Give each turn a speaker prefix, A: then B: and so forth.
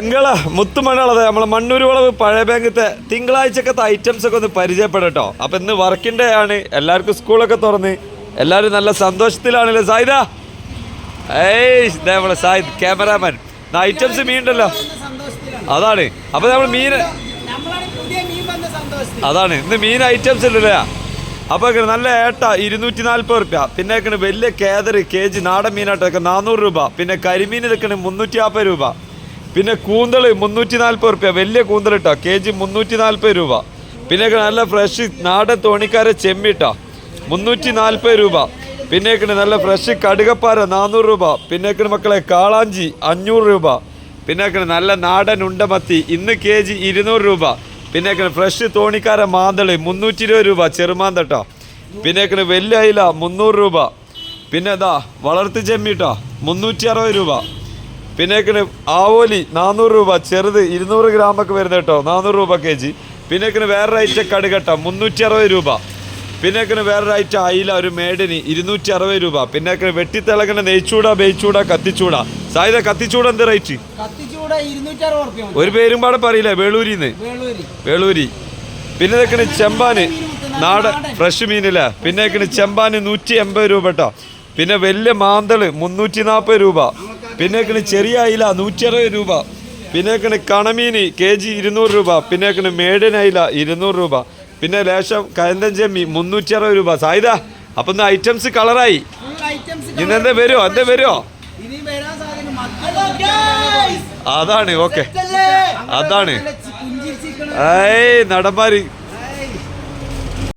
A: ഞങ്ങള മുത്തുമണുള്ളത് നമ്മളെ മണ്ണൂർ വളവ് പഴയ ബാങ്കത്തെ തിങ്കളാഴ്ചക്കത്തെ ഐറ്റംസ് ഒക്കെ ഒന്ന് പരിചയപ്പെടട്ടോ. അപ്പൊ ഇന്ന് വർക്കിംഗ് ഡേ ആണ്, എല്ലാവർക്കും സ്കൂളൊക്കെ തുറന്ന് എല്ലാവരും നല്ല സന്തോഷത്തിലാണല്ലേ സായിദ? നമ്മളെ സായിദ് ക്യാമറാമാൻ. ഐറ്റംസ് മീൻ ഉണ്ടല്ലോ, അതാണ്. അപ്പൊ നമ്മൾ മീൻ അതാണ് ഇന്ന് മീൻ ഐറ്റംസ് ഉണ്ടല്ലേ. അപ്പൊ നല്ല ഏട്ട 240 റുപ്യ, പിന്നെ വലിയ കേദർ KG നാടൻ മീനായിട്ടൊക്കെ 400 രൂപ, പിന്നെ കരിമീൻ ഇതൊക്കെ 350 രൂപ, പിന്നെ കൂന്തൽ 340 റുപ്യ, വലിയ കൂന്തൽ ഇട്ടോ KG 340 രൂപ, പിന്നെ നല്ല ഫ്രഷ് നാടൻ തോണിക്കാരെ ചെമ്മിട്ടോ 340 രൂപ, പിന്നെ നല്ല ഫ്രഷ് കടുകപ്പാര 400 രൂപ, പിന്നെ മക്കളെ കാളാഞ്ചി 500 രൂപ, പിന്നെ നല്ല നാടൻ ഉണ്ടമത്തി ഇന്ന് KG 200 രൂപ, പിന്നെ ഫ്രഷ് തോണിക്കാര മാന്തൾ 320 രൂപ ചെറുമാന്തട്ടോ, പിന്നെ വലിയ അയില 300 രൂപ, പിന്നെ വളർത്ത് ചെമ്മിട്ടോ 360 രൂപ, പിന്നെ ആവോലി 400 രൂപ ചെറുത് 200 ഗ്രാമൊക്കെ വരുന്നത് കേട്ടോ 400 രൂപ KG, പിന്നെ വേറൊരു ഐറ്റം കടുകട്ട 360 രൂപ, പിന്നെ വേറൊരു ഐറ്റം അയില ഒരു മേടിന് 260 രൂപ, പിന്നെ വെട്ടിത്തിളകണ നെയ്ച്ചൂട ബെയ്ച്ചൂട കത്തിച്ചൂട. സായിദ കത്തിച്ചൂട എന്ത് റേറ്റ്? ഒരു പേരും പാടെ പറയില്ലേ, വേളൂരിന്ന് വേളൂരി. പിന്നെ ഇതൊക്കെ ചെമ്പാന് നാടൻ ഫ്രഷ് മീനില്ലേ, പിന്നെ ചെമ്പാന് 180 രൂപ കേട്ടോ, പിന്നെ വലിയ മാന്തള് 340 രൂപ, പിന്നെ ചെറിയ അയില 160 രൂപ, പിന്നെ കണമീൻ KG 200 രൂപ, പിന്നെ മേടൻ അയില 200 രൂപ, പിന്നെ ലേശം കയന്തൻ ചെമ്മി 360 രൂപ. സായിദ അപ്പൊ ഐറ്റംസ് കളറായി. ഇന്നെന്താ വരുമോ? എന്താ വരുമോ? അതാണ് ഓക്കെ, അതാണ് നടന്മാര്